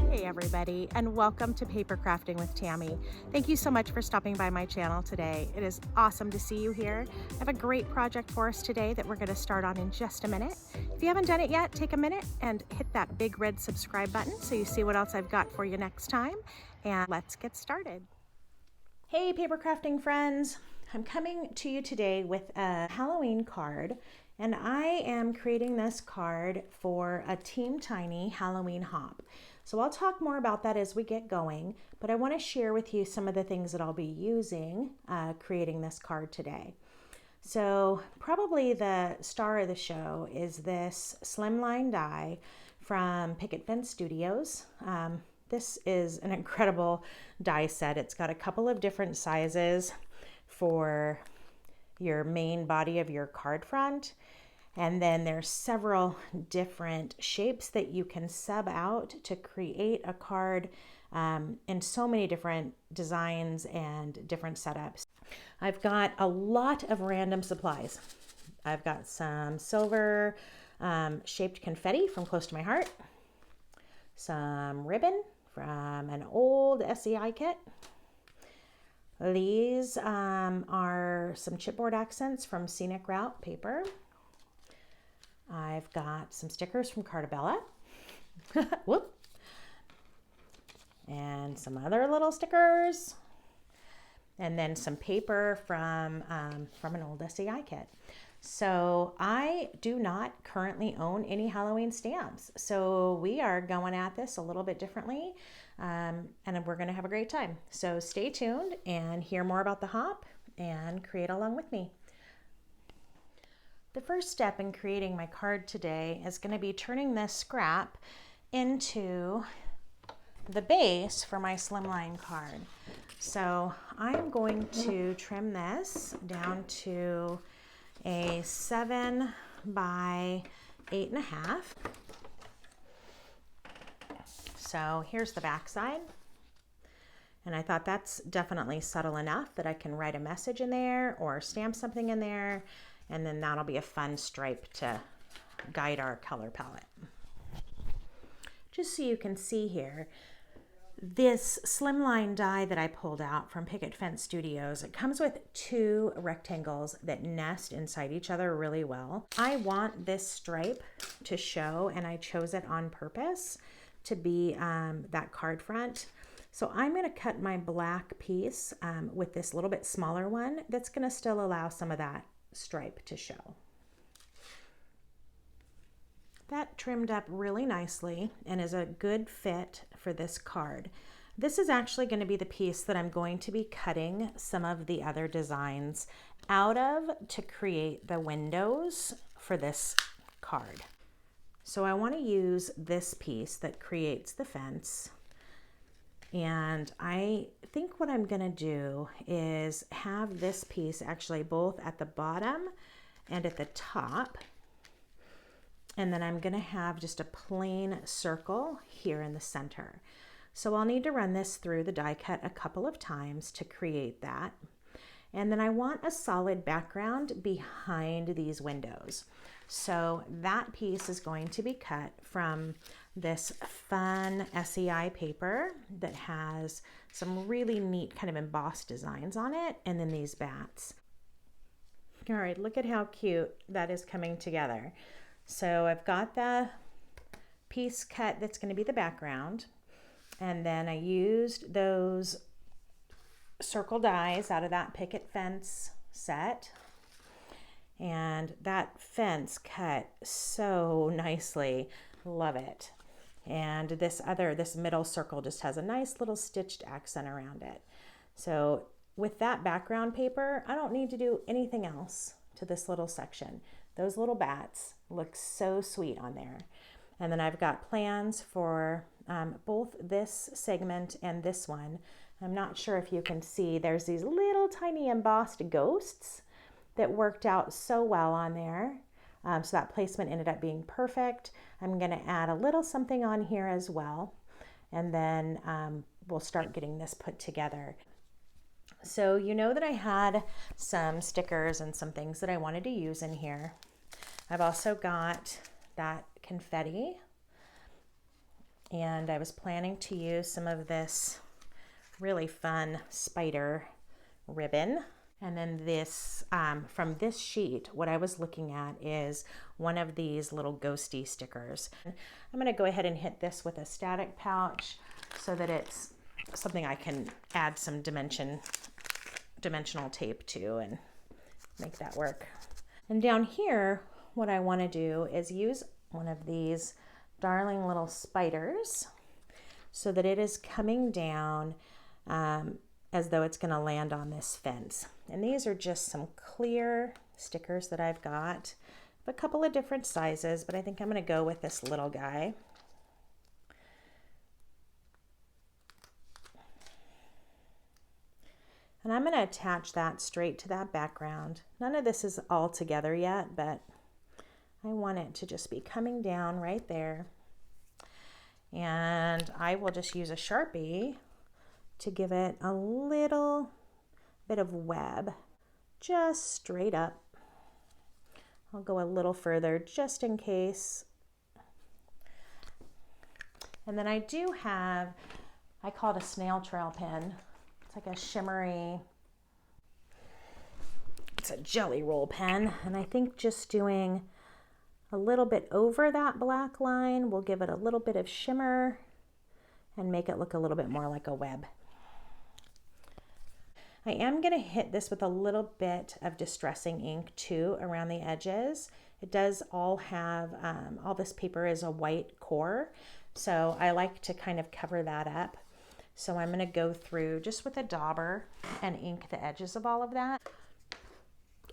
Hey everybody, and welcome to Paper Crafting with Tammy. Thank you so much for stopping by my channel today. It is awesome to see you here. I have a great project for us today that we're going to start on in just a minute. If you haven't done it yet, take a minute and hit that big red subscribe button so you see what else I've got for you next time, and let's get started. Hey Paper Crafting friends, I'm coming to you today with a Halloween card, and I am creating this card for a Team Tiny Halloween hop. So I'll talk more about that as we get going, but I want to share with you some of the things that I'll be using creating this card today. So probably the star of the show is this Slimline die from Picket Fence Studios. This is an incredible die set. It's got a couple of different sizes for your main body of your card front. And then there's several different shapes that you can sub out to create a card in so many different designs and different setups. I've got a lot of random supplies. I've got some silver shaped confetti from Close to My Heart, some ribbon from an old SEI kit. These are some chipboard accents from Scenic Route paper. I've got some stickers from Cartabella. Whoop. And some other little stickers. And then some paper from an old SEI kit. So I do not currently own any Halloween stamps. So we are going at this a little bit differently, and we're going to have a great time. So stay tuned and hear more about the hop and create along with me. The first step in creating my card today is going to be turning this scrap into the base for my Slimline card. So I'm going to trim this down to a 7 by 8.5. So here's the back side. And I thought that's definitely subtle enough that I can write a message in there or stamp something in there. And then that'll be a fun stripe to guide our color palette. Just so you can see here, this Slimline die that I pulled out from Picket Fence Studios, it comes with 2 rectangles that nest inside each other really well. I want this stripe to show, and I chose it on purpose to be that card front. So I'm going to cut my black piece with this little bit smaller one that's going to still allow some of that stripe to show. That trimmed up really nicely and is a good fit for this card. This is actually going to be the piece that I'm going to be cutting some of the other designs out of to create the windows for this card. So I want to use this piece that creates the fence. And I think what I'm going to do is have this piece actually both at the bottom and at the top. And then I'm going to have just a plain circle here in the center. So I'll need to run this through the die cut a couple of times to create that. And then I want a solid background behind these windows. So that piece is going to be cut from this fun SEI paper that has some really neat kind of embossed designs on it, and then these bats. All right, look at how cute that is coming together. So I've got the piece cut that's going to be the background, and then I used those circle dies out of that Picket Fence set. And that fence cut so nicely. Love it. And this middle circle just has a nice little stitched accent around it. So with that background paper, I don't need to do anything else to this little section. Those little bats look so sweet on there. And then I've got plans for both this segment and this one. I'm not sure if you can see, there's these little tiny embossed ghosts that worked out so well on there. So that placement ended up being perfect. I'm going to add a little something on here as well. And then we'll start getting this put together. So you know that I had some stickers and some things that I wanted to use in here. I've also got that confetti. And I was planning to use some of this really fun spider ribbon. And then this, from this sheet, what I was looking at is one of these little ghosty stickers. I'm gonna go ahead and hit this with a static pouch so that it's something I can add some dimensional tape to and make that work. And down here, what I wanna do is use one of these darling little spiders so that it is coming down as though it's going to land on this fence. And these are just some clear stickers that I've got, a couple of different sizes, but I think I'm going to go with this little guy. And I'm going to attach that straight to that background. None of this is all together yet, but I want it to just be coming down right there. And I will just use a Sharpie to give it a little bit of web, just straight up. I'll go a little further just in case. And then I do have, I call it a snail trail pen. It's like a shimmery, it's a jelly roll pen. And I think just doing a little bit over that black line will give it a little bit of shimmer and make it look a little bit more like a web. I am going to hit this with a little bit of distressing ink too around the edges. It does all have, all this paper is a white core, so I like to kind of cover that up. So I'm going to go through just with a dauber and ink the edges of all of that.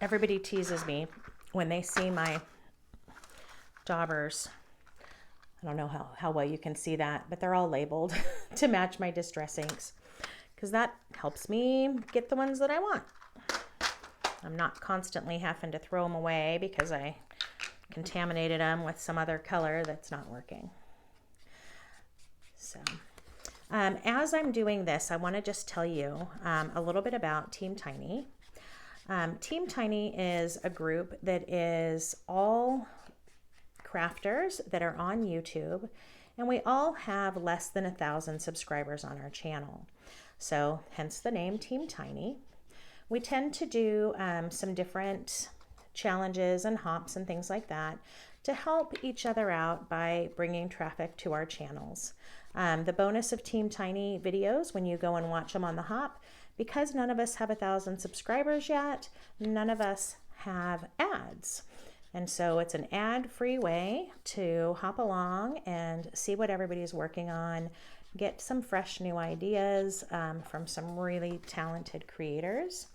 Everybody teases me when they see my daubers. I don't know how well you can see that, but they're all labeled to match my distress inks, because that helps me get the ones that I want. I'm not constantly having to throw them away because I contaminated them with some other color that's not working. So as I'm doing this, I want to just tell you a little bit about Team Tiny. Team Tiny is a group that is all crafters that are on YouTube, and we all have less than 1,000 subscribers on our channel. So hence the name Team Tiny. We tend to do some different challenges and hops and things like that to help each other out by bringing traffic to our channels. The bonus of Team Tiny videos, when you go and watch them on the hop, because none of us have 1,000 subscribers yet, none of us have ads. And so it's an ad-free way to hop along and see what everybody's working on, get some fresh new ideas from some really talented creators.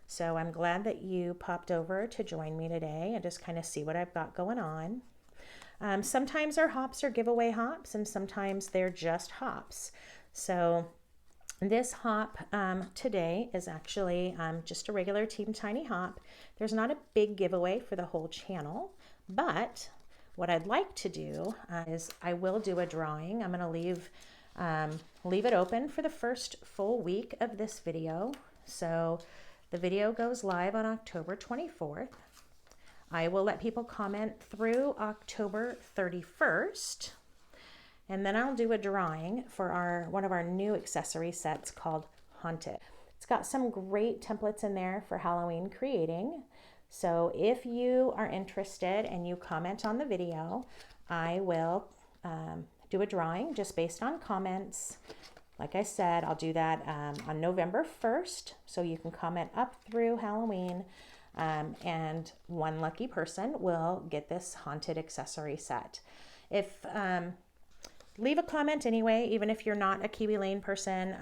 So I'm glad that you popped over to join me today and just kind of see what I've got going on. Sometimes our hops are giveaway hops, and sometimes they're just hops. So this hop today is actually just a regular Team Tiny hop. There's not a big giveaway for the whole channel, but what I'd like to do is I will do a drawing. I'm going to leave it open for the first full week of this video. So the video goes live on October 24th. I will let people comment through October 31st. And then I'll do a drawing for one of our new accessory sets called Haunted. It's got some great templates in there for Halloween creating. So if you are interested and you comment on the video, I will do a drawing just based on comments. Like I said, I'll do that on November 1st. So you can comment up through Halloween. And one lucky person will get this Haunted accessory set. Leave a comment anyway, even if you're not a Kiwi Lane person.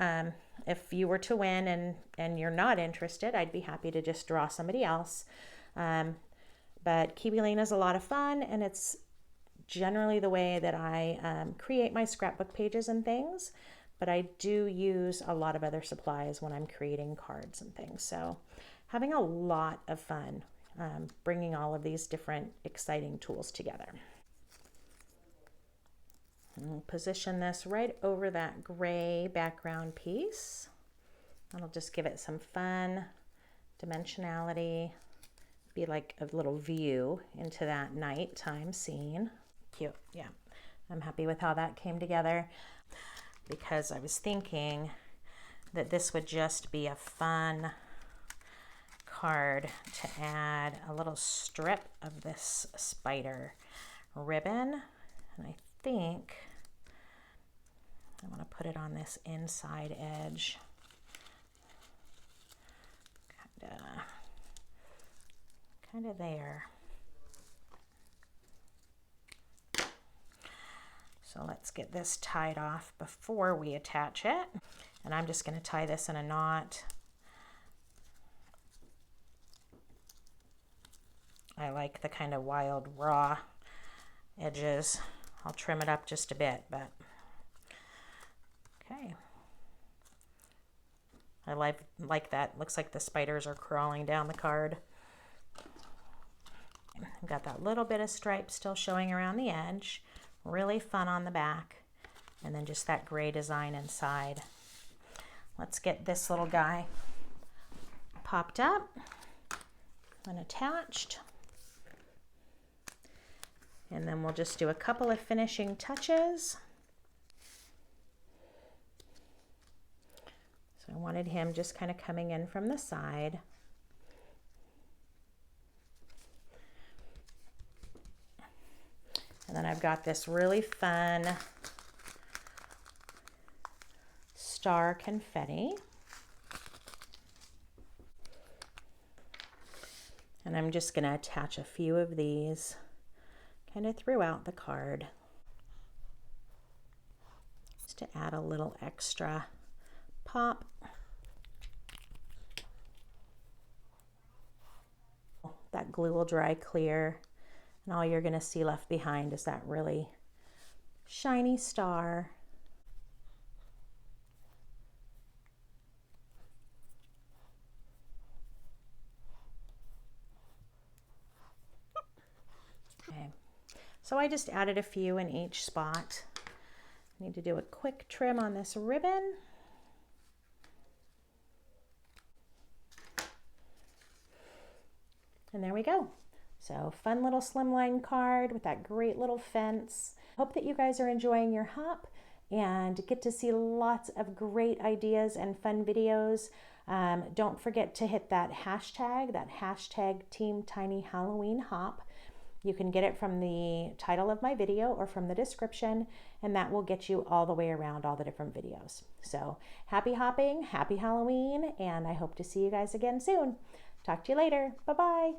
If you were to win and you're not interested, I'd be happy to just draw somebody else. But Kiwi Lane is a lot of fun, and it's generally the way that I create my scrapbook pages and things. But I do use a lot of other supplies when I'm creating cards and things. So having a lot of fun bringing all of these different exciting tools together. I'll position this right over that gray background piece. That'll just give it some fun dimensionality, be like a little view into that nighttime scene. cute. Yeah, I'm happy with how that came together, because I was thinking that this would just be a fun card to add a little strip of this spider ribbon. And I think I want to put it on this inside edge. Kind of there. So let's get this tied off before we attach it. And I'm just going to tie this in a knot. I like the kind of wild raw edges. I'll trim it up just a bit, but okay. I like that. Looks like the spiders are crawling down the card. I've got that little bit of stripe still showing around the edge. Really fun on the back. And then just that gray design inside. Let's get this little guy popped up and attached. And then we'll just do a couple of finishing touches. So I wanted him just kind of coming in from the side. And then I've got this really fun star confetti. And I'm just going to attach a few of these kind of throughout the card, just to add a little extra pop. That glue will dry clear, and all you're going to see left behind is that really shiny star. Okay, so I just added a few in each spot. I need to do a quick trim on this ribbon. And there we go. So fun little slimline card with that great little fence. Hope that you guys are enjoying your hop and get to see lots of great ideas and fun videos. Don't forget to hit that hashtag Team Tiny Halloween Hop. You can get it from the title of my video or from the description, and that will get you all the way around all the different videos. So happy hopping, happy Halloween, and I hope to see you guys again soon. Talk to you later. Bye-bye.